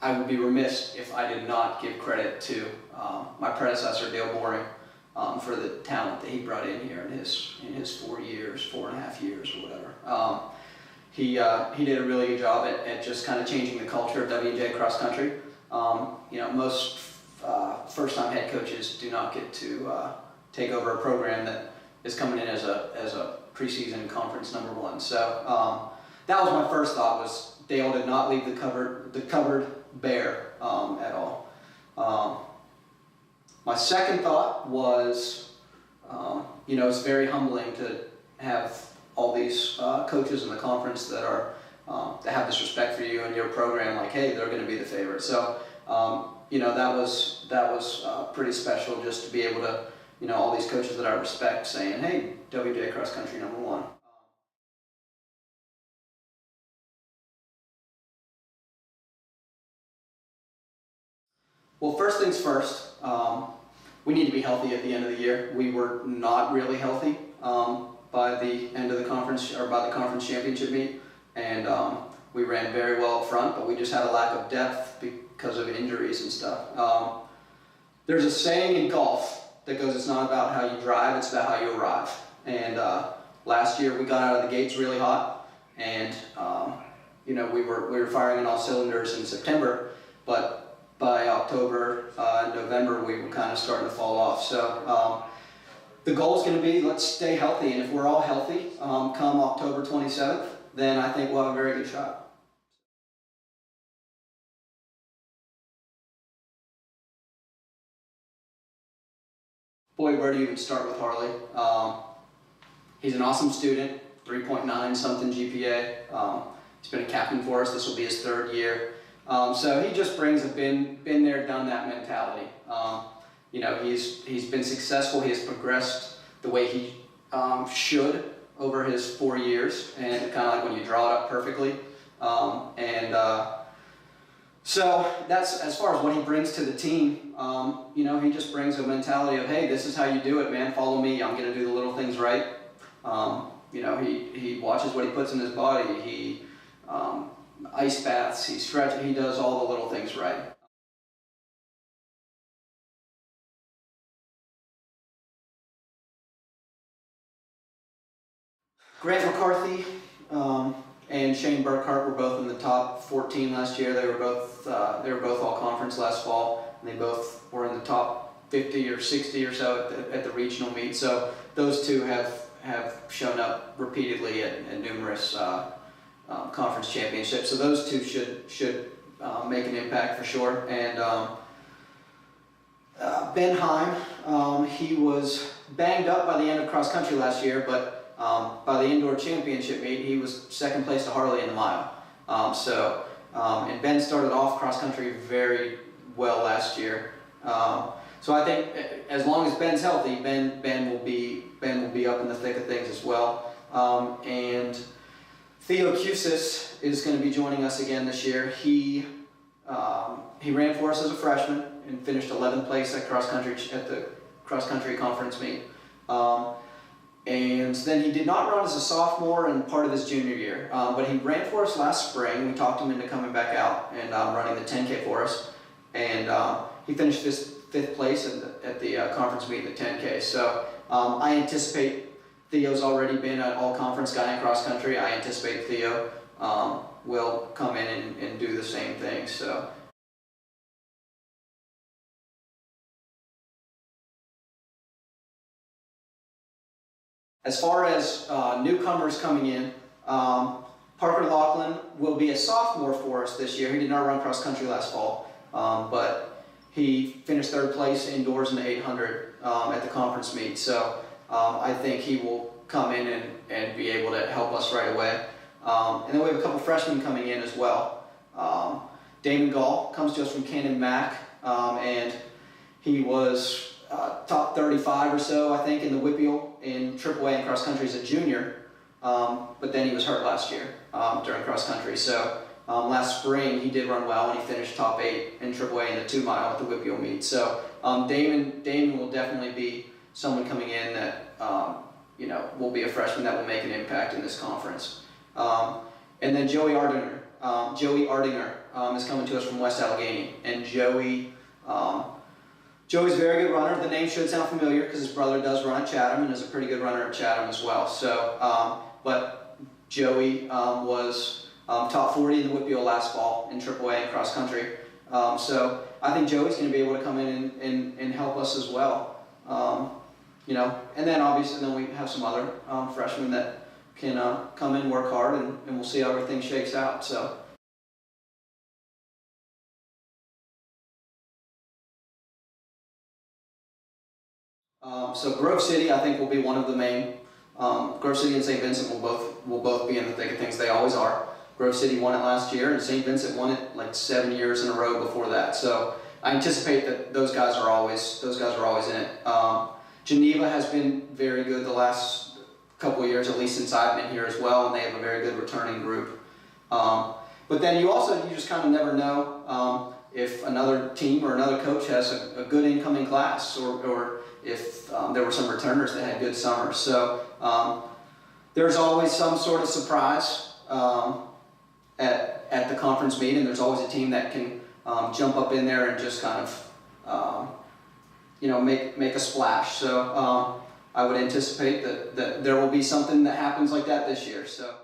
I would be remiss if I did not give credit to my predecessor, Dale Boring, for the talent that he brought in here in his 4 years, 4.5 years, or whatever. He did a really good job at just kind of changing the culture of W&J cross country. Most first-time head coaches do not get to take over a program that is coming in as a preseason conference #1. So that was my first thought, was Dale did not leave the cupboard bare at all. My second thought was, it's very humbling to have all these coaches in the conference that have this respect for you and your program, like, hey, they're going to be the favorite. So, that was pretty special, just to be able to, all these coaches that I respect saying, hey, WJ cross country #1. Well, first things first, we need to be healthy at the end of the year. We were not really healthy by the end of the conference, or by the conference championship meet, and we ran very well up front, but we just had a lack of depth because of injuries and stuff. There's a saying in golf that goes, it's not about how you drive, it's about how you arrive. And last year we got out of the gates really hot, and we were firing on all cylinders in September, but by October and November we were kind of starting to fall off. So the goal is going to be, let's stay healthy, and if we're all healthy come October 27th, then I think we'll have a very good shot. Boy, where do you even start with Harley? He's an awesome student, 3.9 something GPA. He's been a captain for us. This will be his 3rd year. So he just brings a been there, done that mentality. He's been successful. He has progressed the way he should over his 4 years, and kind of like when you draw it up perfectly. So that's as far as what he brings to the team. He just brings a mentality of, hey, this is how you do it, man. Follow me. I'm going to do the little things right. He watches what he puts in his body. He ice baths. He stretches. He does all the little things right. Grant McCarthy and Shane Burkhart were both in the top 14 last year. They were both all conference last fall, and they both were in the top 50 or 60 or so at the regional meet. So those two have shown up repeatedly at numerous conference championships. So those two should make an impact for sure. And Ben Heim, he was banged up by the end of cross country last year, but by the indoor championship meet, he was 2nd place to Harley in the mile. And Ben started off cross country very well last year. So I think as long as Ben's healthy, Ben will be up in the thick of things as well. And Theo Cusis is going to be joining us again this year. He ran for us as a freshman and finished 11th place at the cross country conference meet. And then he did not run as a sophomore and part of his junior year, but he ran for us last spring. We talked him into coming back out and running the 10K for us, and he finished 5th place at the conference meet in the 10K. So I anticipate, Theo's already been an all-conference guy in cross country. I anticipate Theo will come in and do the same thing. So. As far as newcomers coming in, Parker Laughlin will be a sophomore for us this year. He did not run cross country last fall, but he finished 3rd place indoors in the 800 at the conference meet. So I think he will come in and be able to help us right away. And then we have a couple freshmen coming in as well. Damon Gall comes to us from Cannon Mac, and he was top 35 or so, I think, in the Whippeal in AAA and cross country as a junior, but then he was hurt last year during cross country. So last spring he did run well, and he finished top 8 in AAA in the 2 mile at the Whippeal meet. So Damon will definitely be someone coming in that will be a freshman that will make an impact in this conference. And then Joey Ardinger is coming to us from West Allegheny, and Joey's a very good runner. The name should sound familiar because his brother does run at Chatham and is a pretty good runner at Chatham as well. So, but Joey was top 40 in the Whitfield last fall in AAA and cross country. So I think Joey's going to be able to come in and help us as well. You know, and then obviously we have some other freshmen that can come in, work hard, and we'll see how everything shakes out. So. So Grove City, I think, will be one of the main. Grove City and St. Vincent will both be in the thick of things. They always are. Grove City won it last year, and St. Vincent won it like 7 years in a row before that. So I anticipate that those guys are always in it. Geneva has been very good the last couple of years, at least since I've been here as well, and they have a very good returning group. But then you just kind of never know if another team or another coach has a good incoming class, or if there were some returners that had good summers. So there's always some sort of surprise at the conference meet, and there's always a team that can jump up in there and just kind of make a splash. So I would anticipate that there will be something that happens like that this year. So.